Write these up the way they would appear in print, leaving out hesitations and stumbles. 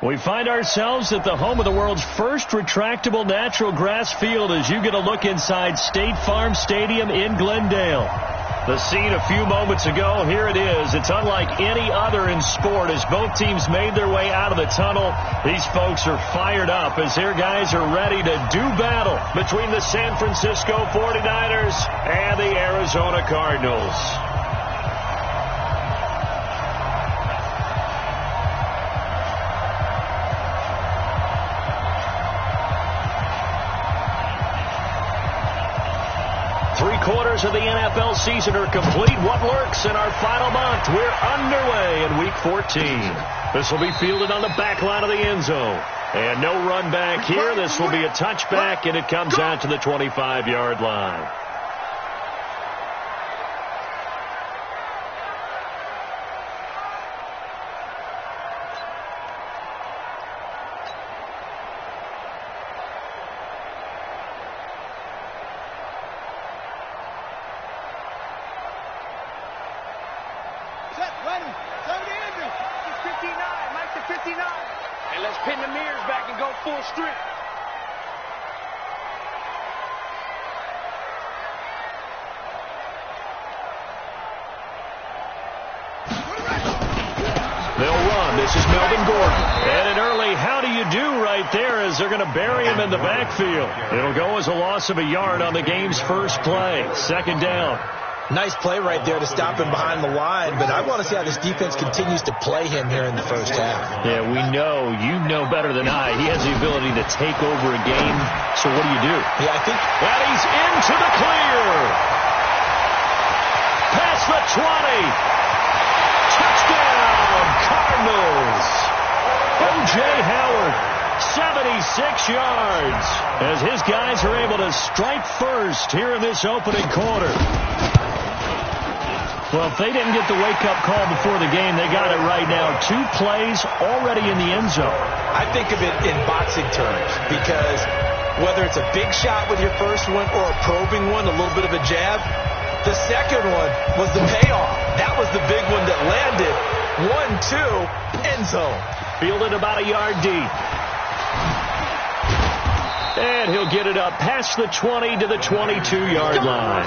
We find ourselves at the home of the world's first retractable natural grass field as you get a look inside State Farm Stadium in Glendale. The scene a few moments ago, here it is. It's unlike any other in sport as both teams made their way out of the tunnel. These folks are fired up as their guys are ready to do battle between the San Francisco 49ers and the Arizona Cardinals. Three-quarters of the NFL season are complete. What lurks in our final month? We're underway in Week 14. This will be fielded on the back line of the end zone. And no run back here. This will be a touchback, and it comes out to the 25-yard line. They're going to bury him in the backfield. It'll go as a loss of a yard on the game's first play. Second down. Nice play right there to stop him behind the line, but I want to see how this defense continues to play him here in the first half. Yeah, we know. You know better than I. He has the ability to take over a game. So what do you do? Yeah, I think that he's into the clear. Past the 20. Touchdown, Cardinals. O.J. Howard. 76 yards as his guys are able to strike first here in this opening quarter. Well, if they didn't get the wake-up call before the game, they got it right now. 2 plays already in the end zone. I think of it in boxing terms because whether it's a big shot with your first one or a probing one, a little bit of a jab, the second one was the payoff. That was the big one that landed. 1-2, end zone. Fielded about a yard deep. And he'll get it up past the 20 to the 22-yard line.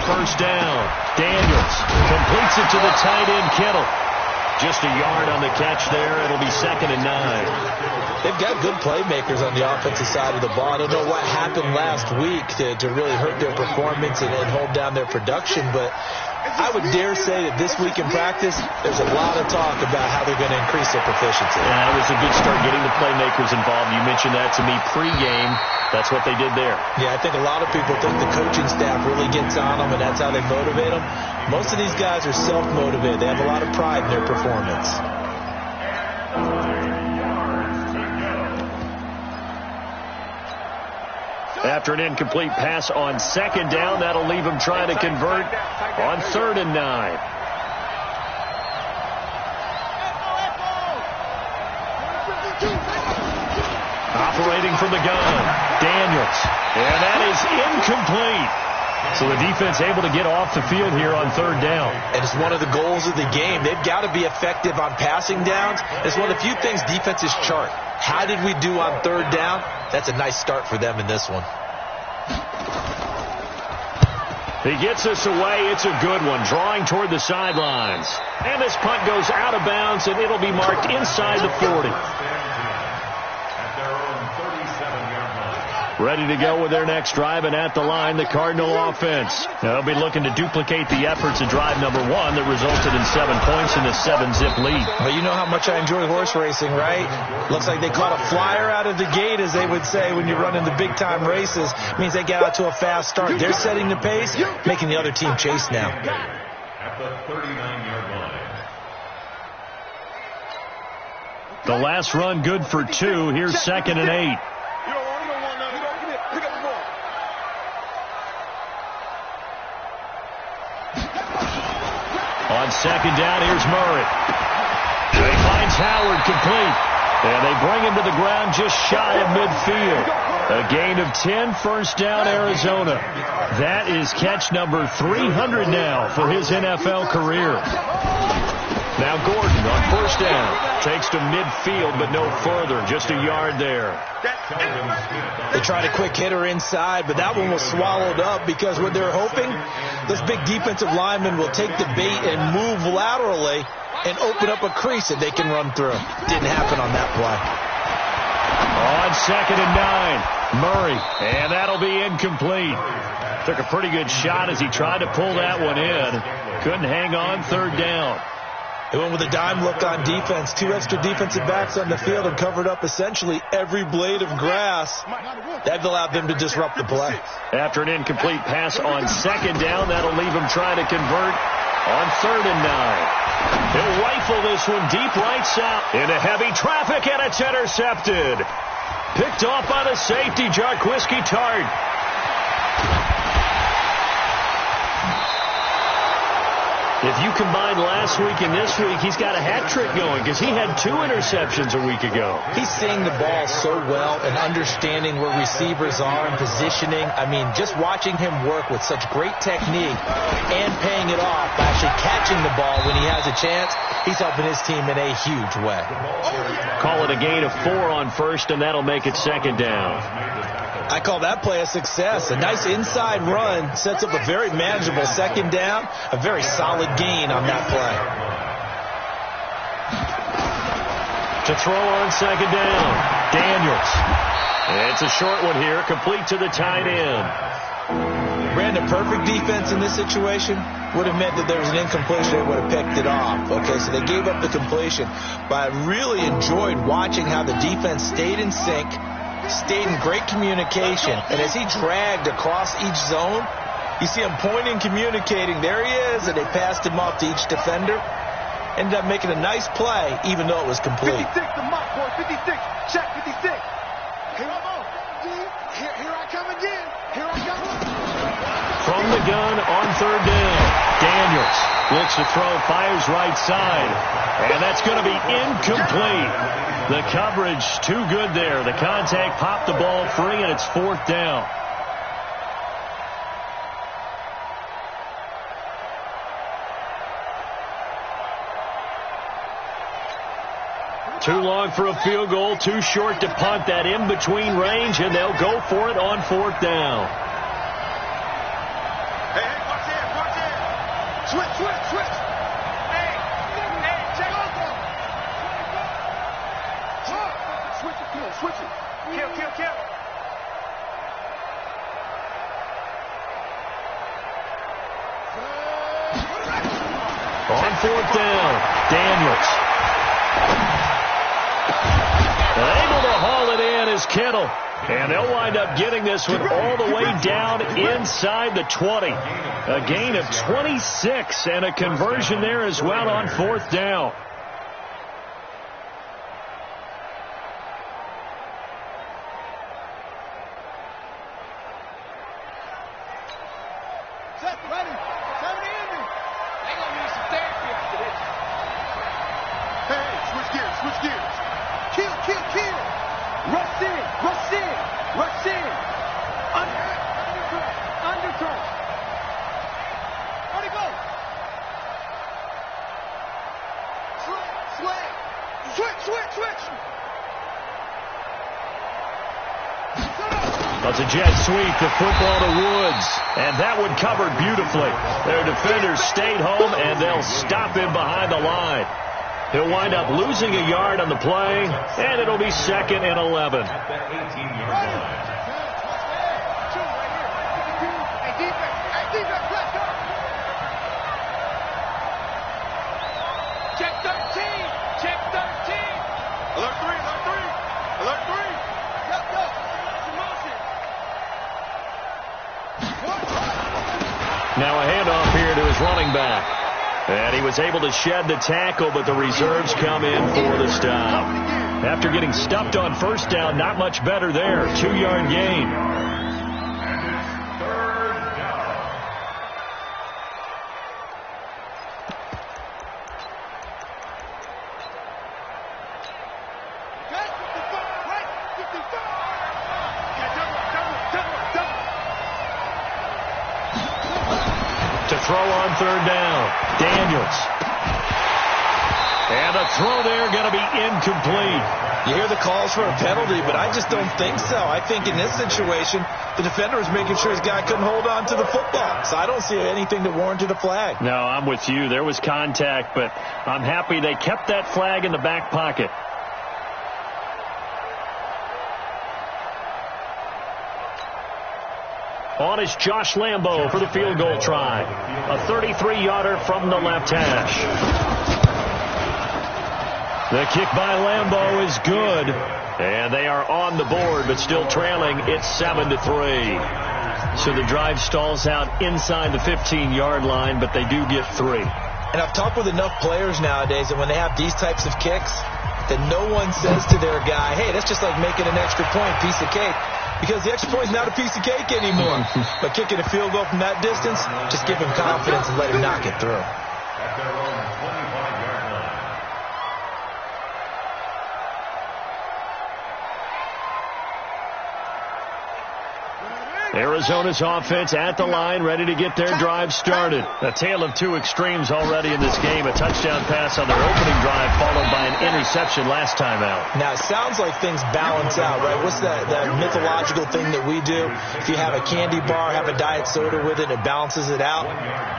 First down. Daniels completes it to the tight end, Kittle. Just a yard on the catch there. It'll be 2nd and 9. They've got good playmakers on the offensive side of the ball. I don't know what happened last week to really hurt their performance and hold down their production, but I would dare say that this week in practice, there's a lot of talk about how they're going to increase their proficiency. Yeah, it was a good start getting the playmakers involved. You mentioned that to me pregame. That's what they did there. Yeah, I think a lot of people think the coaching staff really gets on them, and that's how they motivate them. Most of these guys are self-motivated. They have a lot of pride in their performance. After an incomplete pass on 2nd down, that'll leave him trying to convert on 3rd and 9. Operating from the gun, Daniels. And that is incomplete. So the defense able to get off the field here on 3rd down. And it's one of the goals of the game. They've got to be effective on passing downs. It's one of the few things defenses chart. How did we do on 3rd down? That's a nice start for them in this one. He gets us away. It's a good one. Drawing toward the sidelines. And this punt goes out of bounds, and it'll be marked inside the 40. Ready to go with their next drive, and at the line, the Cardinal offense. They'll be looking to duplicate the efforts of drive number 1 that resulted in 7 points in the 7-zip lead. Well, you know how much I enjoy horse racing, right? Looks like they caught a flyer out of the gate, as they would say when you run in the big-time races. It means they get out to a fast start. They're setting the pace, making the other team chase now. At the 39-yard line. The last run good for 2. Here's 2nd and 8. On second down, here's Murray. He finds Howard complete. And they bring him to the ground just shy of midfield. A gain of 10, first down, Arizona. That is catch number 300 now for his NFL career. Now Gordon on first down. Takes to midfield, but no further. Just a yard there. They tried a quick hitter inside, but that one was swallowed up because what they're hoping, this big defensive lineman will take the bait and move laterally and open up a crease that they can run through. Didn't happen on that play. On second and 9, Murray, and that'll be incomplete. Took a pretty good shot as he tried to pull that one in. Couldn't hang on, third down. They went with a dime look on defense. 2 extra defensive backs on the field and covered up essentially every blade of grass. That allowed them to disrupt the play. After an incomplete pass on second down, that'll leave him trying to convert on third and 9. He'll rifle this one deep right side into heavy traffic, and it's intercepted. Picked off by the safety, Jarquiski Tart. If you combine last week and this week, he's got a hat trick going because he had 2 interceptions a week ago. He's seeing the ball so well and understanding where receivers are and positioning. I mean, just watching him work with such great technique and paying it off by actually catching the ball when he has a chance, he's helping his team in a huge way. Call it a gain of 4 on first, and that'll make it second down. I call that play a success. A nice inside run sets up a very manageable second down, a very solid gain on that play. To throw on second down, Daniels. It's a short one here, complete to the tight end. Ran a perfect defense in this situation. Would have meant that there was an incompletion. They would have picked it off. Okay, so they gave up the completion. But I really enjoyed watching how the defense stayed in sync, stayed in great communication, and as he dragged across each zone, you see him pointing, communicating, there he is, and they passed him off to each defender. Ended up making a nice play, even though it was complete. 56, the mock boy, 56, check 56. Here I come again, here I come. From the gun on third down, Daniels looks to throw, fires right side, and that's going to be incomplete. The coverage too good there. The contact popped the ball free, and it's fourth down. Too long for a field goal, too short to punt. That in-between range, and they'll go for it on fourth down. Hey, watch it. Switch. Hey, check out. Switch it. Kill. On fourth down, Daniels. Able to haul it in is Kittle. And they'll wind up getting this one all the way down inside the 20. A gain of 26 and a conversion there as well on fourth down. Switch gears. Kill. Rush in. Underthrow. Where'd he go? Switch. That's a jet sweep, the football to Woods. And that one covered beautifully. Their defenders stayed home, and they'll stop him behind the line. He'll wind up losing a yard on the play, and it'll be second and 11. Check 13. Alert 3. Now a handoff here to his running back. And he was able to shed the tackle, but the reserves come in for the stop. After getting stuffed on first down, not much better there. 2-yard gain. throw on third down. Daniels. And the throw there going to be incomplete. You hear the calls for a penalty, but I just don't think so. I think in this situation, the defender was making sure his guy couldn't hold on to the football. So I don't see anything that warranted a flag. No, I'm with you. There was contact, but I'm happy they kept that flag in the back pocket. On is Josh Lambo for the field goal try. A 33-yarder from the left hash. The kick by Lambo is good. And they are on the board, but still trailing. It's 7-3. So the drive stalls out inside the 15-yard line, but they do get 3. And I've talked with enough players nowadays that when they have these types of kicks, that no one says to their guy, hey, that's just like making an extra point, piece of cake. Because the extra point is not a piece of cake anymore. But kicking a field goal from that distance, just give him confidence and let him knock it through. At their own 25-yard line. Arizona's offense at the line, ready to get their drive started. A tale of two extremes already in this game. A touchdown pass on their opening drive, followed by an interception last time out. Now, it sounds like things balance out, right? What's that mythological thing that we do? If you have a candy bar, have a diet soda with it, it balances it out.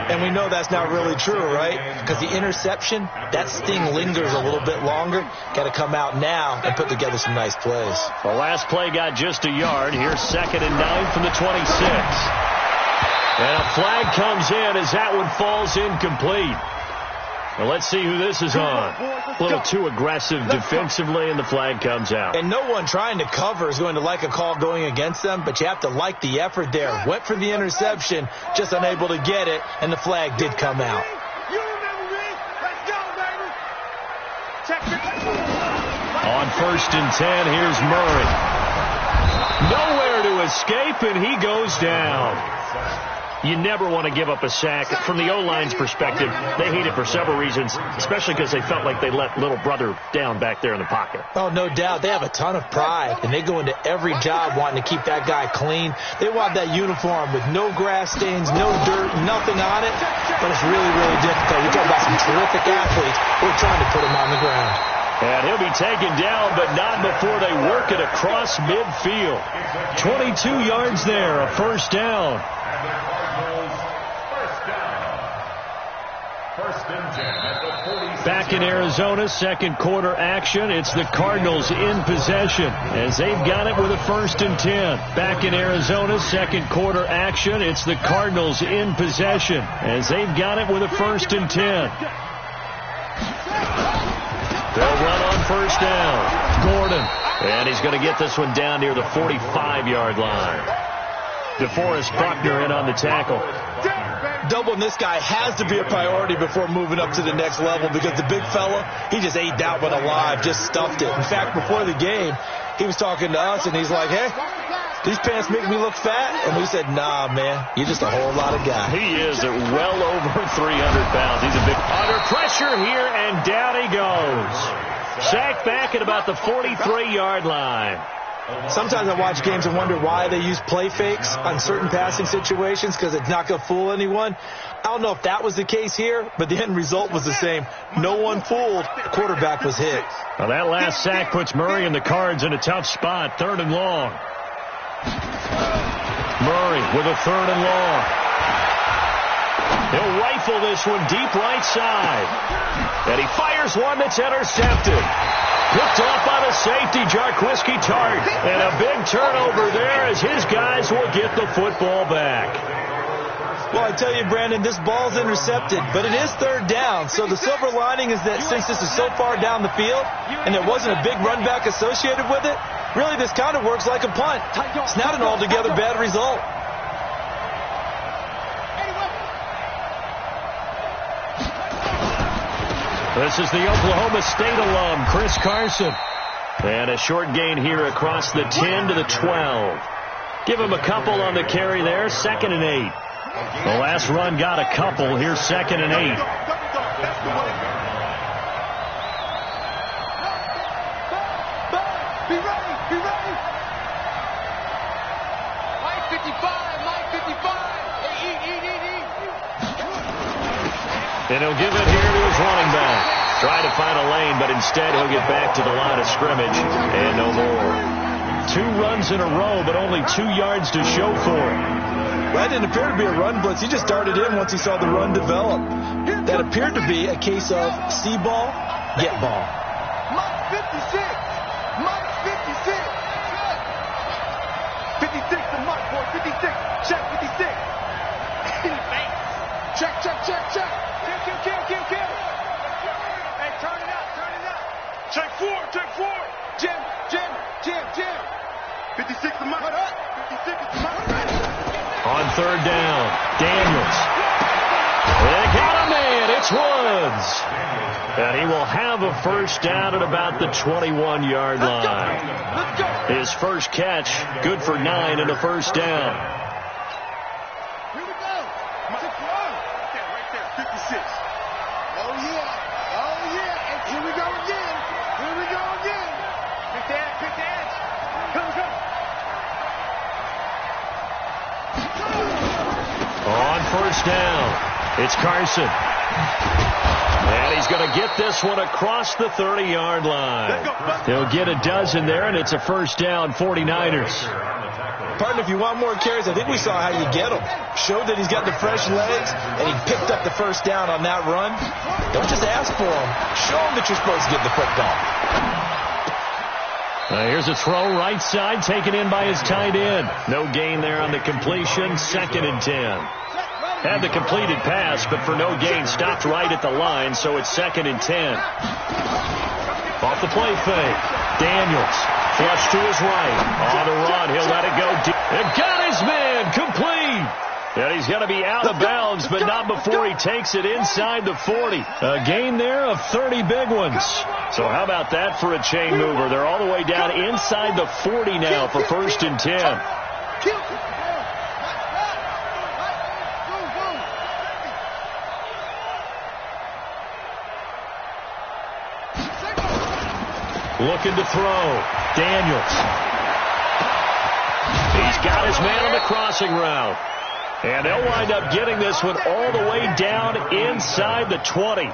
And we know that's not really true, right? Because the interception, that sting lingers a little bit longer. Got to come out now and put together some nice plays. The last play got just a yard. Here's 2nd and 9 from the 26. And a flag comes in as that one falls incomplete. Well, let's see who this is on. A little too aggressive defensively, and the flag comes out. And no one trying to cover is going to like a call going against them, but you have to like the effort there. Went for the interception, just unable to get it, and the flag did come out. You remember me? Let's go, baby. Check it. On 1st and 10, here's Murray. Nowhere to escape, and he goes down. You never want to give up a sack. From the O-line's perspective, they hate it for several reasons, especially because they felt like they let little brother down back there in the pocket. Oh, no doubt. They have a ton of pride, and they go into every job wanting to keep that guy clean. They want that uniform with no grass stains, no dirt, nothing on it. But it's really, really difficult. You're talking about some terrific athletes. We're trying to put him on the ground. And he'll be taken down, but not before they work it across midfield. 22 yards there, a first down. Back in Arizona, second quarter action. It's the Cardinals in possession as they've got it with a 1st and 10. Back in Arizona, second quarter action. It's the Cardinals in possession as they've got it with a 1st and 10. They'll run on first down. Gordon. And he's going to get this one down near the 45-yard line. DeForest Buckner in on the tackle. Doubling this guy has to be a priority before moving up to the next level because the big fella, he just ate that one alive, just stuffed it. In fact, before the game, he was talking to us, and he's like, hey, these pants make me look fat. And we said, nah, man, you're just a whole lot of guy. He is at well over 300 pounds. He's a big under pressure here, and down he goes. Sacked back at about the 43-yard line. Sometimes I watch games and wonder why they use play fakes on certain passing situations because it's not going to fool anyone. I don't know if that was the case here, but the end result was the same. No one fooled. The quarterback was hit. Well, that last sack puts Murray and the Cards in a tough spot. 3rd and long. Murray with a 3rd and long. He'll rifle this one deep right side. And he fires one that's intercepted. Picked off by the safety, Jarquiski Tart. And a big turnover there as his guys will get the football back. Well, I tell you, Brandon, this ball's intercepted, but it is 3rd down. So the silver lining is that since this is so far down the field and there wasn't a big run back associated with it, really this kind of works like a punt. It's not an altogether bad result. This is the Oklahoma State alum, Chris Carson. And a short gain here across the 10 to the 12. Give him a couple on the carry there, 2nd and 8. The last run got a couple. Here's 2nd and 8. Be ready, be ready. Mike 55, Mike 55. Hey, eat. And he'll give it here to his running back. Try to find a lane, but instead he'll get back to the line of scrimmage and no more. 2 runs in a row, but only 2 yards to show for it. That didn't appear to be a run blitz. He just darted in once he saw the run develop. That appeared to be a case of see ball, get ball. Mike 56. Mike 56. 56 to Mike, boy. 56. Check 56. Check. Kill. Hey, turn it out. Check 4. Jim. 56 to Mike. 56 to Mike. On 3rd down, Daniels. They got a man. It's Woods. And he will have a first down at about the 21-yard line. His first catch, good for 9 and a first down. Here we go. Right there, 56. Oh, yeah. And here we go again. Pick the edge. Come. On first down, it's Carson. And he's going to get this one across the 30-yard line. He'll get a dozen there, and it's a first down, 49ers. Partner, if you want more carries, I think we saw how you get them. Showed that he's got the fresh legs, and he picked up the first down on that run. Don't just ask for them. Show them that you're supposed to get the football. Here's a throw right side, taken in by his tight end. No gain there on the completion, 2nd and 10. Had the completed pass, but for no gain, stopped right at the line, so it's 2nd and 10. Off the play fake. Daniels, flush to his right. On the run, he'll let it go deep. And got his man, complete. And he's going to be out of bounds, but not before he takes it inside the 40. A gain there of 30 big ones. So how about that for a chain mover? They're all the way down inside the 40 now for 1st and 10. Looking to throw. Daniels. He's got his man on the crossing route. And they'll wind up getting this one all the way down inside the 20.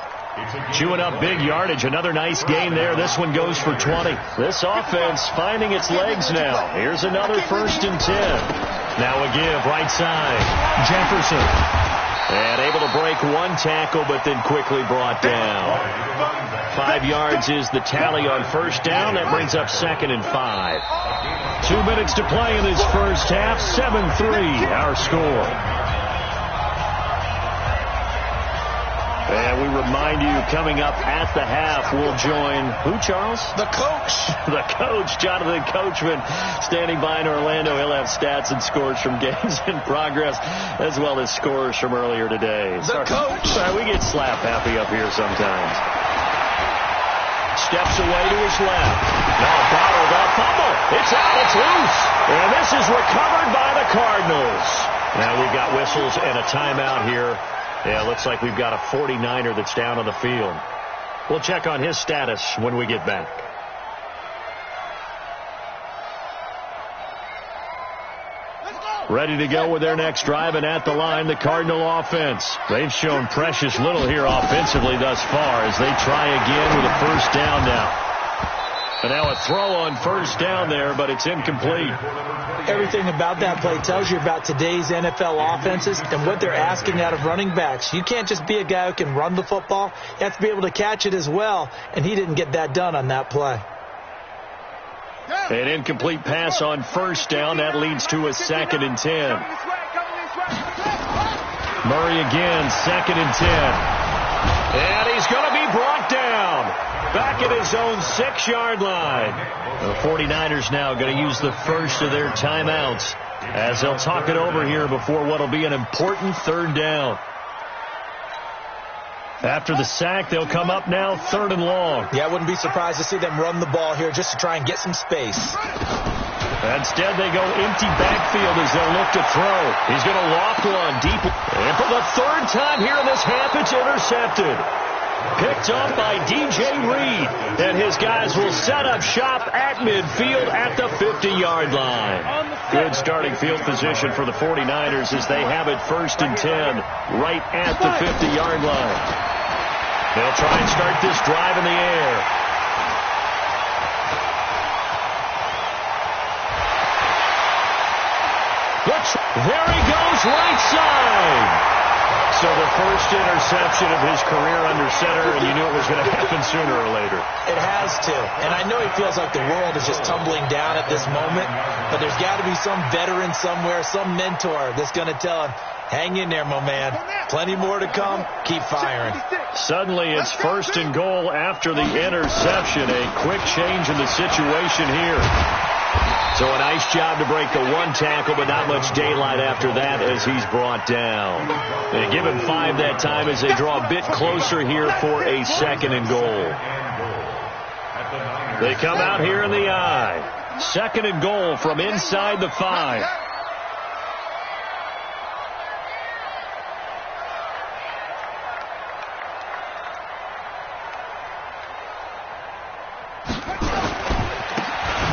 Chewing up big yardage. Another nice gain there. This one goes for 20. This offense finding its legs now. Here's another 1st and 10. Now a give right side. Jefferson. And able to break one tackle, but then quickly brought down. 5 yards is the tally on first down. That brings up 2nd and 5. 2 minutes to play in this first half. 7-3 our score. And we remind you, coming up at the half, we'll join who, Charles? The coach. The coach, Jonathan Coachman, standing by in Orlando. He'll have stats and scores from games in progress, as well as scores from earlier today. The coach. Sorry, we get slap happy up here sometimes. Steps away to his left. Now bottled up. Fumble. It's out. It's loose. And this is recovered by the Cardinals. Now we've got whistles and a timeout here. Yeah, looks like we've got a 49er that's down on the field. We'll check on his status when we get back. Ready to go with their next drive, and at the line, the Cardinal offense. They've shown precious little here offensively thus far as they try again with a first down now. And now a throw on first down there, but it's incomplete. Everything about that play tells you about today's NFL offenses and what they're asking out of running backs. You can't just be a guy who can run the football. You have to be able to catch it as well, and he didn't get that done on that play. An incomplete pass on first down. That leads to a 2nd and 10. Murray again, 2nd and 10. And he's going to be brought down. Back at his own 6-yard line. The 49ers now going to use the first of their timeouts as they'll talk it over here before what will be an important 3rd down. After the sack, they'll come up now 3rd and long. Yeah, I wouldn't be surprised to see them run the ball here just to try and get some space. Instead, they go empty backfield as they'll look to throw. He's going to loft one deep. And for the 3rd time here in this half, it's intercepted. Picked up by DJ Reed. And his guys will set up shop at midfield at the 50-yard line. Good starting field position for the 49ers as they have it 1st and 10 right at the 50-yard line. They'll try and start this drive in the air. There he goes, right side. So the first interception of his career under center, and you knew it was going to happen sooner or later. It has to. And I know he feels like the world is just tumbling down at this moment, but there's got to be some veteran somewhere, some mentor that's going to tell him, hang in there, my man. Plenty more to come. Keep firing. Suddenly it's 1st and goal after the interception. A quick change in the situation here. So a nice job to break the one tackle, but not much daylight after that as he's brought down. They give him 5 that time as they draw a bit closer here for a 2nd and goal. They come out here in the I. 2nd and goal from inside the 5.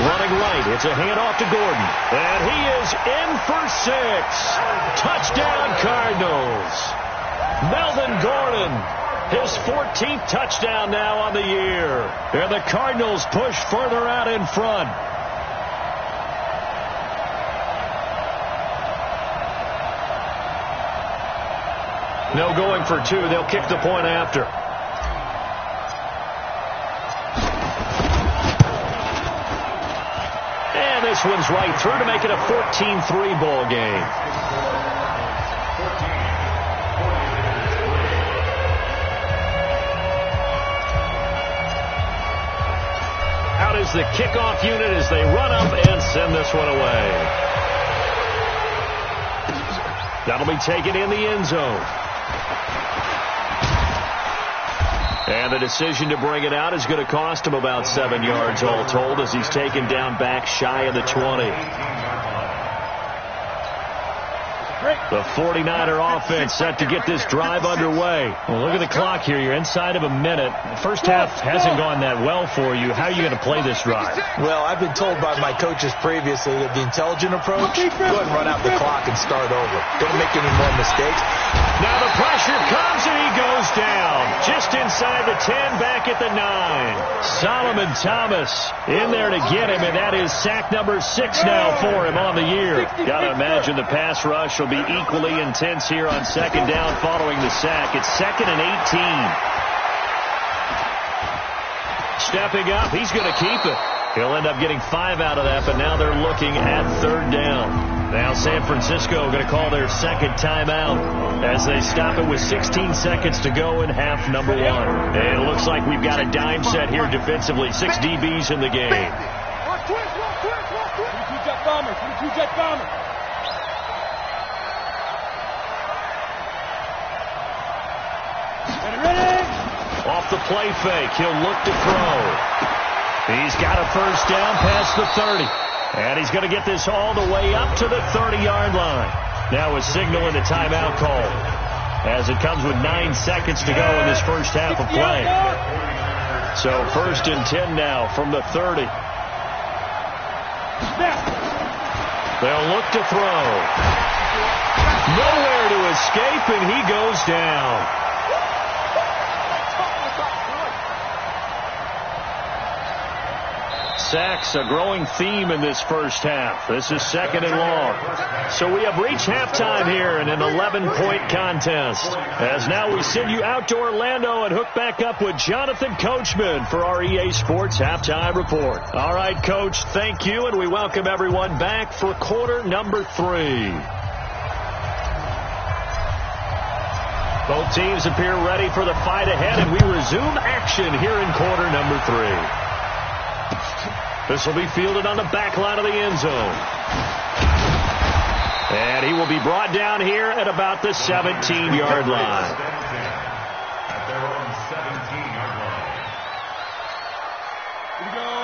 Running right, it's a handoff to Gordon. And he is in for 6. Touchdown, Cardinals. Melvin Gordon, his 14th touchdown now on the year. And the Cardinals push further out in front. No going for 2. They'll kick the point after. This one's right through to make it a 14-3 ball game. Out is the kickoff unit as they run up and send this one away. That'll be taken in the end zone. And the decision to bring it out is going to cost him about 7 yards all told as he's taken down back shy of the 20. The 49er offense set to get this drive underway. Well, look at the clock here. You're inside of a minute. The first half hasn't gone that well for you. How are you going to play this drive? Well, I've been told by my coaches previously that the intelligent approach, go ahead and run out the clock and start over. Don't make any more mistakes. Now the pressure comes and he goes down. Just inside the 10, back at the 9. Solomon Thomas in there to get him, and that is sack number 6 now for him on the year. Got to imagine the pass rush will be equally intense here on 2nd down following the sack. It's 2nd and 18. Stepping up, he's going to keep it. He'll end up getting 5 out of that, but now they're looking at 3rd down. Now San Francisco going to call their 2nd timeout as they stop it with 16 seconds to go in half number 1. And it looks like we've got a dime set here defensively. 6 DBs in the game. Off the play fake, he'll look to throw. He's got a 1st down past the 30. And he's going to get this all the way up to the 30-yard line. Now a signal and a timeout call as it comes with 9 seconds to go in this first half of play. So 1st and 10 now from the 30. They'll look to throw. Nowhere to escape, and he goes down. Sacks, a growing theme in this first half. This is 2nd and long. So we have reached halftime here in an 11-point contest. As now we send you out to Orlando and hook back up with Jonathan Coachman for our EA Sports Halftime Report. All right, Coach, thank you, and we welcome everyone back for quarter number 3. Both teams appear ready for the fight ahead, and we resume action here in quarter number 3. This will be fielded on the back line of the end zone. And he will be brought down here at about the 17-yard line.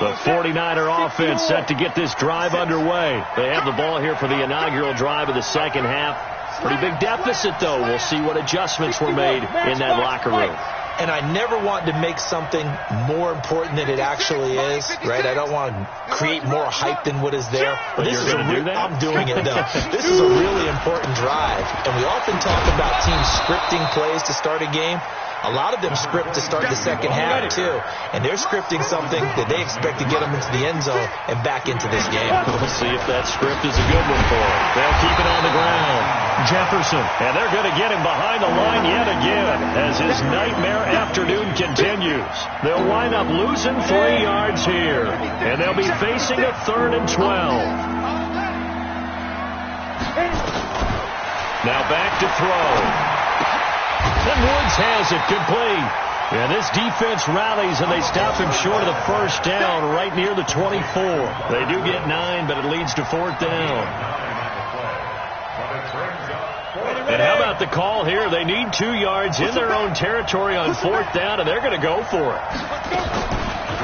The 49er offense set to get this drive underway. They have the ball here for the inaugural drive of the second half. Pretty big deficit, though. We'll see what adjustments were made in that locker room. And I never want to make something more important than it actually is, right? I don't want to create more hype than what is there. But this is I'm doing it, though. This is a really important drive. And we often talk about teams scripting plays to start a game. A lot of them script to start the second half, too. And they're scripting something that they expect to get them into the end zone and back into this game. We'll see if that script is a good one for them. They'll keep it on the ground. Jefferson, and they're going to get him behind the line yet again as his nightmare afternoon continues. They'll wind up losing 3 yards here, and they'll be facing a 3rd and 12. Now back to throw. And Woods has it complete. And this defense rallies, and they stop him short of the first down right near the 24. They do get 9, but it leads to 4th down. And how about the call here? They need 2 yards in their own territory on 4th down, and they're going to go for it.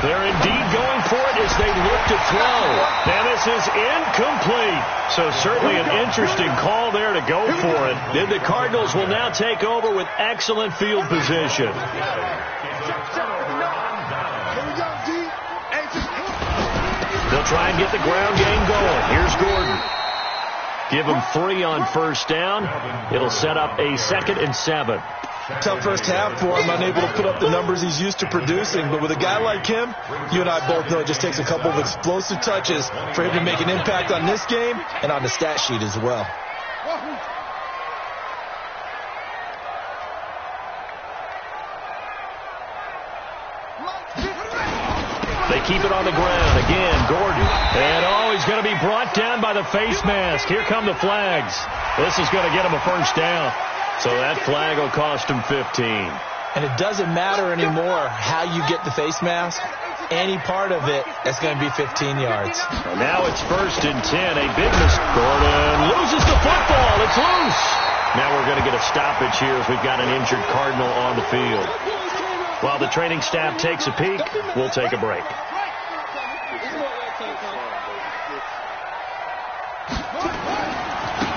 They're indeed going for it as they look to throw. And this is incomplete. So certainly an interesting call there to go for it. Then the Cardinals will now take over with excellent field position. They'll try and get the ground game going. Here's Gordon. Give him 3 on first down. It'll set up a 2nd and 7. Tough first half for him, unable to put up the numbers he's used to producing. But with a guy like him, you and I both know it just takes a couple of explosive touches for him to make an impact on this game and on the stat sheet as well. They keep it on the ground. Again, Gordon. And, he's going to be brought down by the face mask. Here come the flags. This is going to get him a first down. So that flag will cost him 15. And it doesn't matter anymore how you get the face mask. Any part of it, that's going to be 15 yards. And now it's 1st and 10. A big miss. Gordon loses the football. It's loose. Now we're going to get a stoppage here as we've got an injured Cardinal on the field. While the training staff takes a peek, we'll take a break.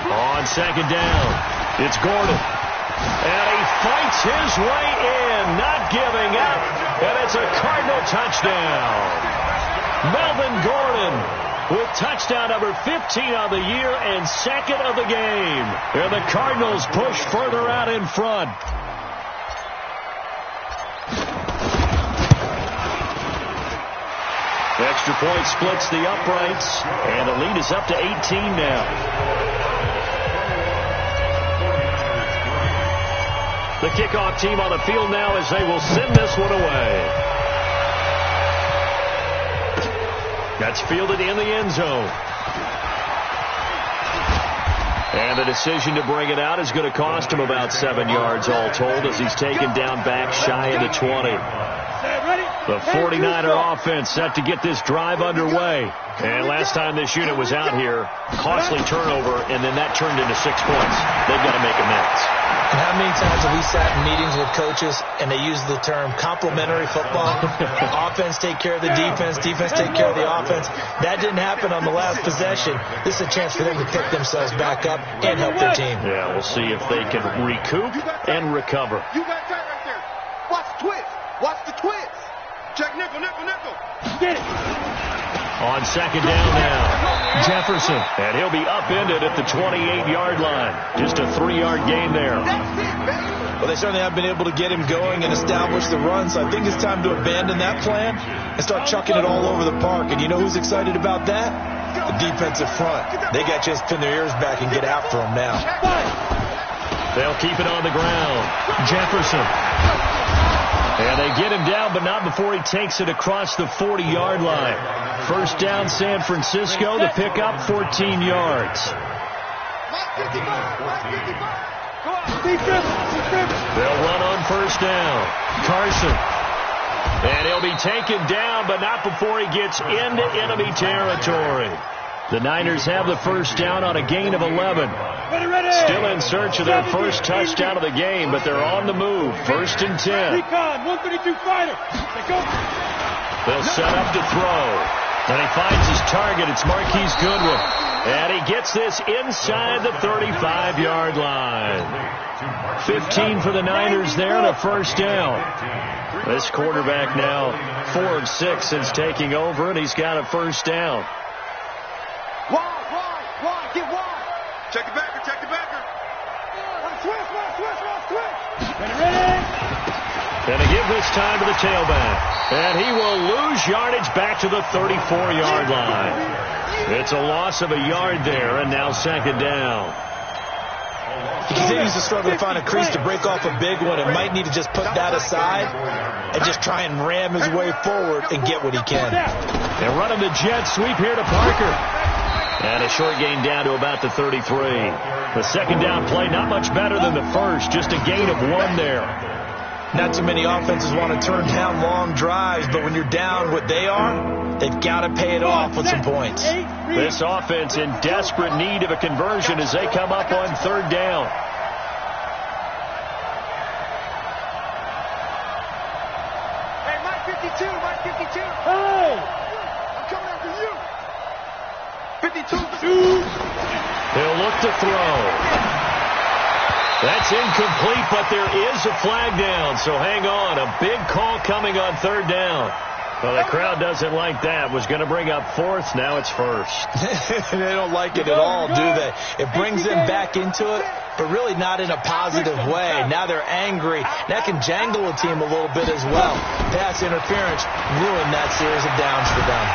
On 2nd down, it's Gordon. And he fights his way in, not giving up. And it's a Cardinal touchdown. Melvin Gordon with touchdown number 15 on the year and 2nd of the game. And the Cardinals push further out in front. Extra point splits the uprights, and the lead is up to 18 now. The kickoff team on the field now as they will send this one away. That's fielded in the end zone. And the decision to bring it out is going to cost him about 7 yards all told as he's taken down back shy of the 20. The 49er offense set to get this drive underway. And last time this unit was out here, costly turnover, and then that turned into 6 points. They've got to make amends. And how many times have we sat in meetings with coaches and they use the term complementary football? Offense take care of the defense, defense take care of the offense. That didn't happen on the last possession. This is a chance for them to pick themselves back up and help their team. Yeah, we'll see if they can recoup and recover. You got that right there. Watch the twist. Watch the twist. Check nickel, nickel, nickel. Get it. On 2nd down now, Jefferson. And he'll be upended at the 28-yard line. Just a 3-yard gain there. Well, they certainly have been able to get him going and establish the run, so I think it's time to abandon that plan and start chucking it all over the park. And you know who's excited about that? The defensive front. They got to just pin their ears back and get after him now. They'll keep it on the ground. Jefferson. And they get him down, but not before he takes it across the 40-yard line. First down, San Francisco. The pickup, 14 yards. They'll run on first down. Carson. And he'll be taken down, but not before he gets into enemy territory. The Niners have the first down on a gain of 11. Still in search of their first touchdown of the game, but they're on the move. 1st and 10. They'll set up to throw. And he finds his target. It's Marquise Goodwin. And he gets this inside the 35-yard line. 15 for the Niners there and a first down. This quarterback now 4 of 6 since taking over, and he's got a first down. Wide, get wide. Check the backer. Switch. Ready. And to give this time to the tailback. And he will lose yardage back to the 34-yard line. It's a loss of a yard there, and now second down. He continues to struggle to find a crease to break off a big one and might need to just put that aside and just try and ram his way forward and get what he can. They're running the jet sweep here to Parker. And a short gain down to about the 33. The second down play not much better than the first, just a gain of 1 there. Not too many offenses want to turn down long drives, but when you're down what they are, they've got to pay it off with some points. This offense in desperate need of a conversion as they come up on third down. Hey, Mike 52. Hey! I'm coming after you. 52. He'll look to throw. That's incomplete, but there is a flag down, so hang on. A big call coming on third down. Well, the crowd doesn't like that. Was going to bring up fourth. Now it's first. They don't like it at all, do they? It brings them back into it, but really not in a positive way. Now they're angry. That can jangle a team a little bit as well. Pass interference ruined that series of downs for them.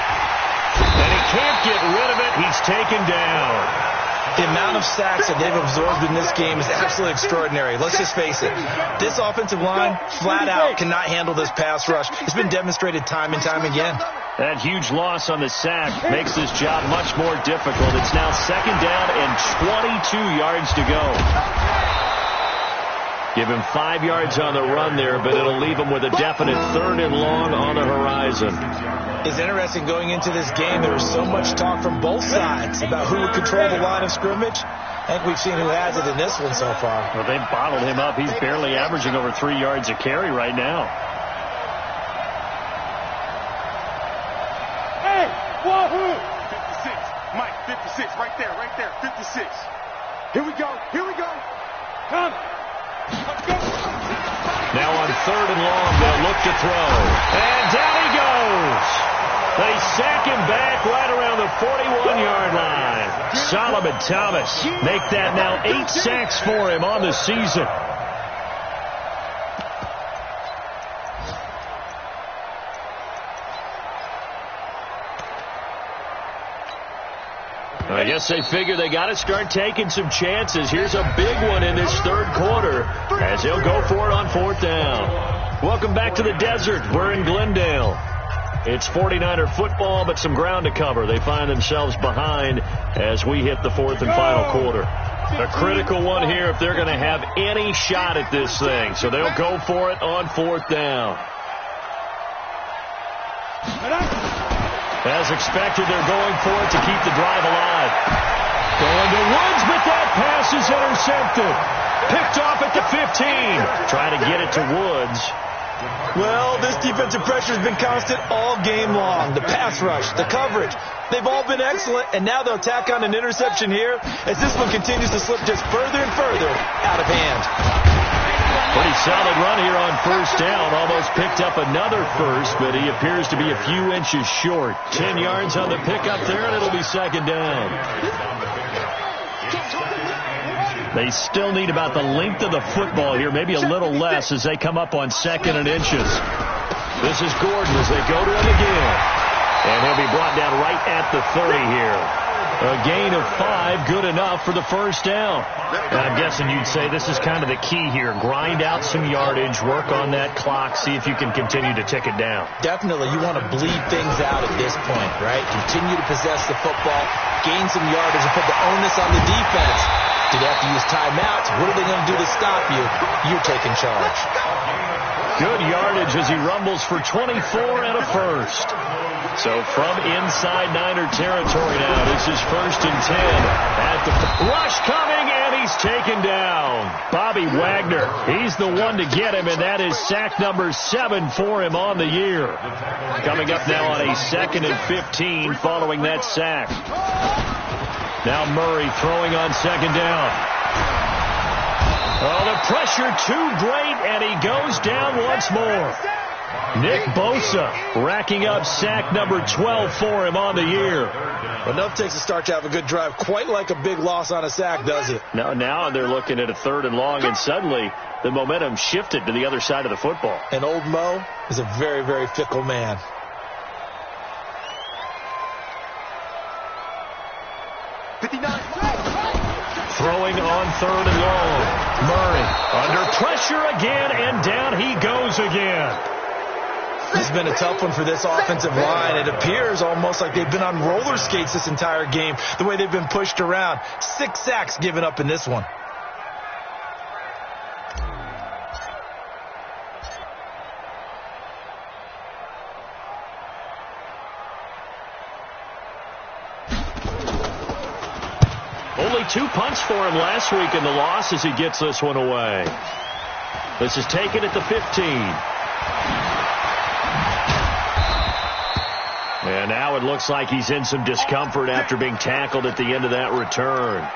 And he can't get rid of it. He's taken down. The amount of sacks that they've absorbed in this game is absolutely extraordinary. Let's just face it. This offensive line, flat out, cannot handle this pass rush. It's been demonstrated time and time again. That huge loss on the sack makes this job much more difficult. It's now second down and 22 yards to go. Give him 5 yards on the run there, but it'll leave him with a definite third and long on the horizon. It's interesting going into this game. There was so much talk from both sides about who would control the line of scrimmage. I think we've seen who has it in this one so far. Well, they've bottled him up. He's barely averaging over 3 yards a carry right now. Hey, wahoo! 56, Mike, 56, right there, 56. Here we go. Come. Let's go. Now on third and long, they'll look to throw. And down he goes. They sack him back right around the 41-yard line. Solomon Thomas make that now 8 sacks for him on the season. I guess they figure they got to start taking some chances. Here's a big one in this third quarter as he'll go for it on fourth down. Welcome back to the desert. We're in Glendale. It's 49er football, but some ground to cover. They find themselves behind as we hit the fourth and final quarter. A critical one here if they're going to have any shot at this thing. So they'll go for it on fourth down. As expected, they're going for it to keep the drive alive. Going to Woods, but that pass is intercepted. Picked off at the 15. Trying to get it to Woods. Well, this defensive pressure has been constant all game long. The pass rush, the coverage, they've all been excellent, and now they'll tack on an interception here as this one continues to slip just further and further out of hand. Pretty solid run here on first down. Almost picked up another first, but he appears to be a few inches short. 10 yards on the pickup there, and it'll be second down. They still need about the length of the football here, maybe a little less as they come up on second and inches. This is Gordon as they go to him again. And he'll be brought down right at the 30 here. A gain of 5, good enough for the first down. And I'm guessing you'd say this is kind of the key here. Grind out some yardage, work on that clock, see if you can continue to tick it down. Definitely, you want to bleed things out at this point, right? Continue to possess the football, gain some yardage, and put the onus on the defense. Do they have to use timeouts? What are they going to do to stop you? You're taking charge. Good yardage as he rumbles for 24 and a first. So from inside Niner territory now, this is 1st and 10. At the rush coming, and he's taken down. Bobby Wagner, he's the one to get him, and that is sack number 7 for him on the year. Coming up now on a 2nd and 15 following that sack. Now Murray throwing on second down. Oh, the pressure too great, and he goes down once more. Nick Bosa racking up sack number 12 for him on the year. Enough takes a start to have a good drive. Quite like a big loss on a sack, does it? Now they're looking at a 3rd and long, and suddenly the momentum shifted to the other side of the football. And old Mo is a very, very fickle man. Throwing on 3rd and long. Murray under pressure again, and down he goes again. This has been a tough one for this offensive line. It appears almost like they've been on roller skates this entire game, the way they've been pushed around. 6 sacks given up in this one. Only 2 punts for him last week in the loss as he gets this one away. This is taken at the 15. And now it looks like he's in some discomfort after being tackled at the end of that return.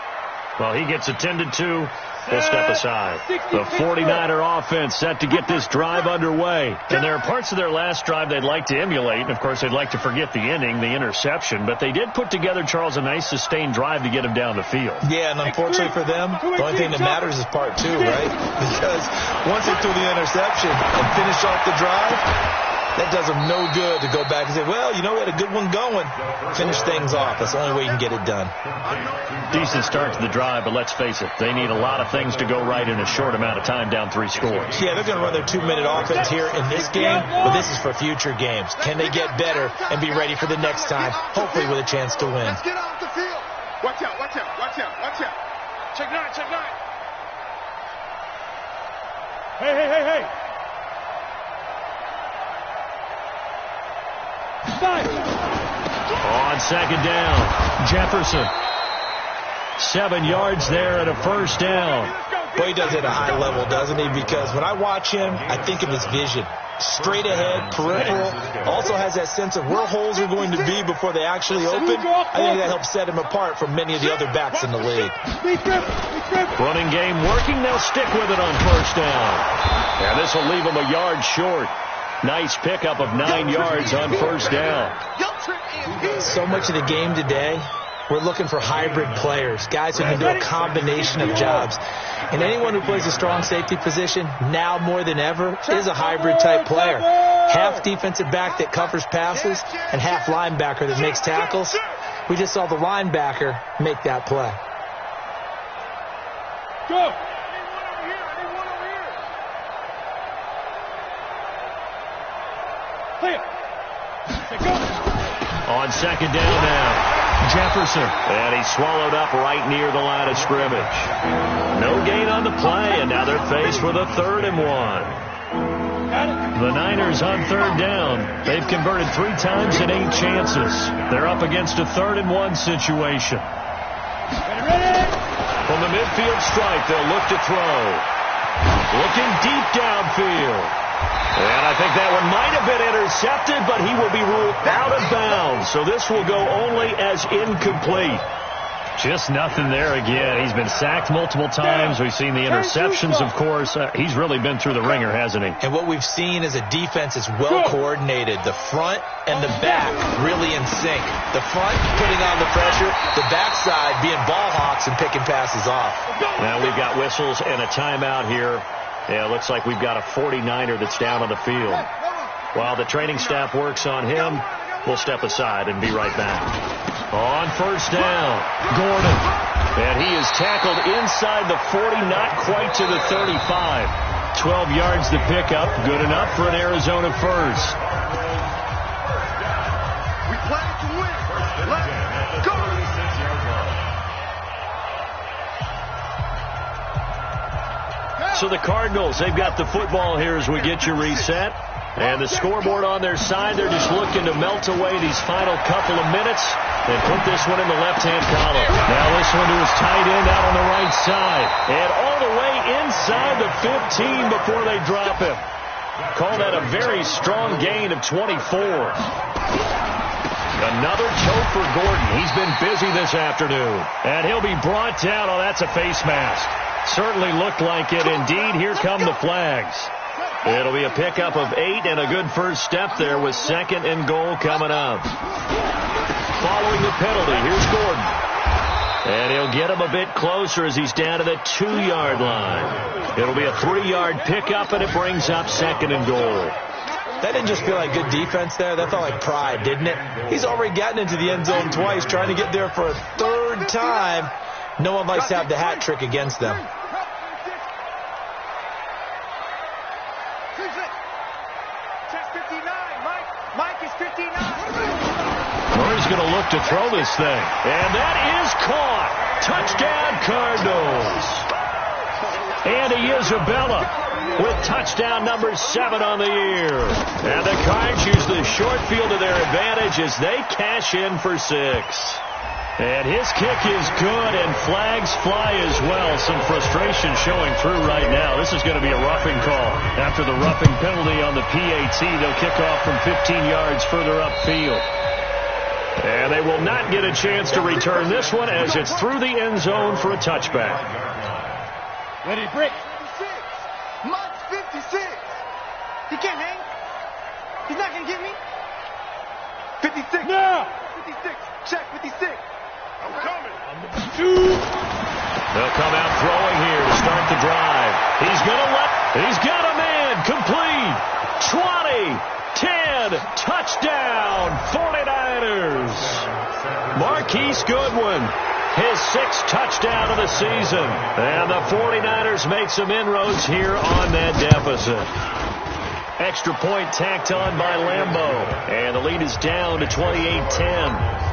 Well, he gets attended to. We'll step aside. The 49er offense set to get this drive underway. And there are parts of their last drive they'd like to emulate. And, of course, they'd like to forget the ending, the interception. But they did put together, Charles, a nice sustained drive to get him down the field. Yeah, and unfortunately for them, the only thing that matters is part 2, right? Because once they threw the interception and finished off the drive, that does them no good to go back and say, well, you know, we had a good one going. Finish things off. That's the only way you can get it done. Decent start to the drive, but let's face it, they need a lot of things to go right in a short amount of time, down 3 scores. Yeah, they're going to run their 2-minute offense here in this game, but this is for future games. Can they get better and be ready for the next time, hopefully with a chance to win? Let's get off the field. Watch out, watch out, watch out, watch out. Check 9, check 9. Hey. On second down, Jefferson. 7 yards there and a first down. Well, he does it at a high level, doesn't he? Because when I watch him, I think of his vision. Straight ahead, peripheral. Also has that sense of where holes are going to be before they actually open. I think that helps set him apart from many of the other backs in the league. Running game working. They'll stick with it on first down. And this will leave them a yard short. Nice pickup of 9 yards on first down. So much of the game today, we're looking for hybrid players, guys who can do a combination of jobs. And anyone who plays a strong safety position, now more than ever, is a hybrid-type player. Half defensive back that covers passes and half linebacker that makes tackles. We just saw the linebacker make that play. Go! On second down now, Jefferson. And he's swallowed up right near the line of scrimmage. No gain on the play, and now they're faced with a 3rd and 1. The Niners on 3rd down. They've converted 3 times in 8 chances. They're up against a 3rd and 1 situation. From the midfield stripe, they'll look to throw. Looking deep downfield. And I think that one might have been intercepted, but he will be ruled out of bounds. So this will go only as incomplete. Just nothing there again. He's been sacked multiple times. We've seen the interceptions, of course. He's really been through the ringer, hasn't he? And what we've seen is a defense that's well coordinated. The front and the back really in sync. The front putting on the pressure. The backside being ball hawks and picking passes off. Now we've got whistles and a timeout here. Yeah, it looks like we've got a 49er that's down on the field. While the training staff works on him, we'll step aside and be right back. On first down, Gordon. And he is tackled inside the 40, not quite to the 35. 12 yards to pick up, good enough for an Arizona first. We play to win. Let's go. So the Cardinals, they've got the football here as we get you reset. And the scoreboard on their side, they're just looking to melt away these final couple of minutes and put this one in the left-hand column. Now this one to his tight end out on the right side. And all the way inside the 15 before they drop him. Call that a very strong gain of 24. Another toe for Gordon. He's been busy this afternoon. And he'll be brought down. Oh, that's a face mask. Certainly looked like it. Indeed, here come the flags. It'll be a pickup of 8 and a good first step there with 2nd and goal coming up. Following the penalty, here's Gordon. And he'll get him a bit closer as he's down to the 2-yard line. It'll be a 3-yard pickup, and it brings up 2nd and goal. That didn't just feel like good defense there. That felt like pride, didn't it? He's already gotten into the end zone twice, trying to get there for a 3rd time. No one likes to have the hat trick against them. Mike is 59. Murray's going to look to throw this thing. And that is caught. Touchdown, Cardinals. Andy Isabella with touchdown number 7 on the year. And the Cards use the short field to their advantage as they cash in for 6. And his kick is good, and flags fly as well. Some frustration showing through right now. This is going to be a roughing call. After the roughing penalty on the PAT, they'll kick off from 15 yards further upfield. And they will not get a chance to return this one as it's through the end zone for a touchback. Ready to break. 56. Mike's 56. He can't hang. He's not going to get me. 56. No. 56. Check 56. I'm coming. They'll come out throwing here to start the drive. He's got a man. Complete. 20. 10. Touchdown. 49ers. Marquise Goodwin. His 6th touchdown of the season. And the 49ers make some inroads here on that deficit. Extra point tacked on by Lambeau. And the lead is down to 28-10.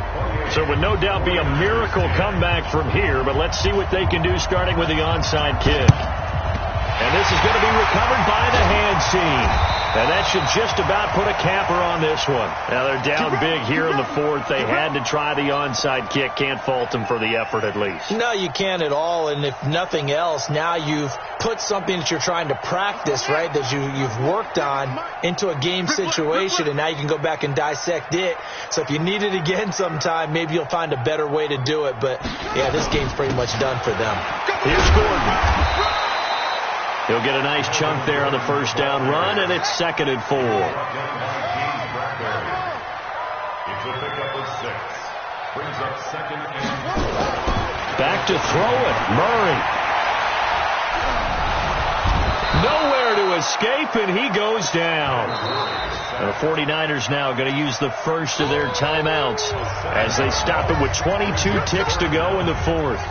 So it would no doubt be a miracle comeback from here, but let's see what they can do starting with the onside kick. And this is going to be recovered by the hands team. And that should just about put a capper on this one. Now they're down big here in the 4th. They had to try the onside kick. Can't fault them for the effort at least. No, you can't at all. And if nothing else, now you've put something that you're trying to practice, right, that you've worked on into a game situation, and now you can go back and dissect it. So if you need it again sometime, maybe you'll find a better way to do it. But, yeah, this game's pretty much done for them. Here's Gordon. He'll get a nice chunk there on the first down run, and it's 2nd and 4. Back to throw it. Murray. Nowhere to escape, and he goes down. And the 49ers now going to use the first of their timeouts as they stop it with 22 ticks to go in the 4th.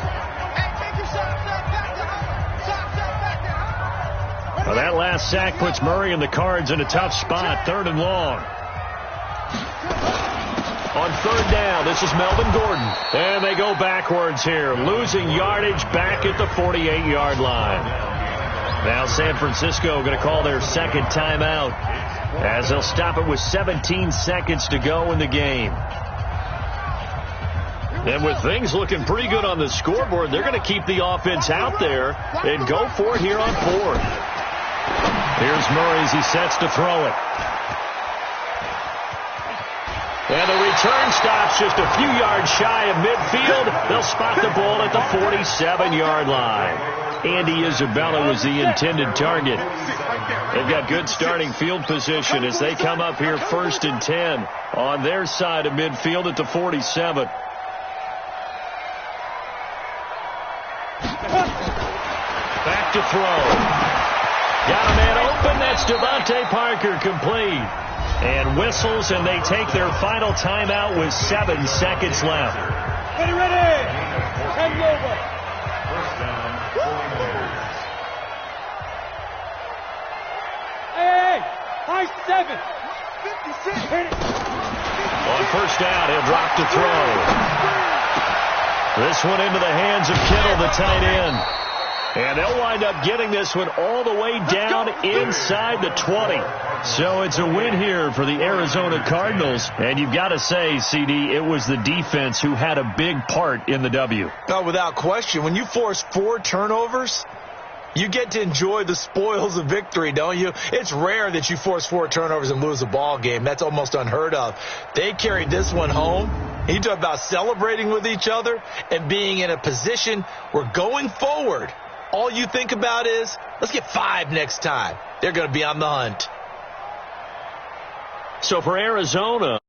Well, that last sack puts Murray and the Cards in a tough spot, 3rd and long. On 3rd down, this is Melvin Gordon. And they go backwards here, losing yardage back at the 48-yard line. Now San Francisco going to call their 2nd timeout as they'll stop it with 17 seconds to go in the game. And with things looking pretty good on the scoreboard, they're going to keep the offense out there and go for it here on 4th. Here's Murray as he sets to throw it. And the return stops just a few yards shy of midfield. They'll spot the ball at the 47-yard line. Andy Isabella was the intended target. They've got good starting field position as they come up here 1st and 10 on their side of midfield at the 47. Back to throw. Got a man open. That's Devontae Parker complete. And whistles, and they take their final timeout with 7 seconds left. Ready. Hand over. First down, 49ers. Hey, high 7. 56. On first down, he'll drop to throw. This one into the hands of Kittle, the tight end. And they'll wind up getting this one all the way down inside the 20. So it's a win here for the Arizona Cardinals. And you've got to say, CD, it was the defense who had a big part in the W. Oh, without question. When you force 4 turnovers, You get to enjoy the spoils of victory, don't you? It's rare that you force 4 turnovers and lose a ball game. That's almost unheard of. They carried this one home. You talk about celebrating with each other and being in a position where going forward, all you think about is, let's get 5 next time. They're going to be on the hunt. So for Arizona,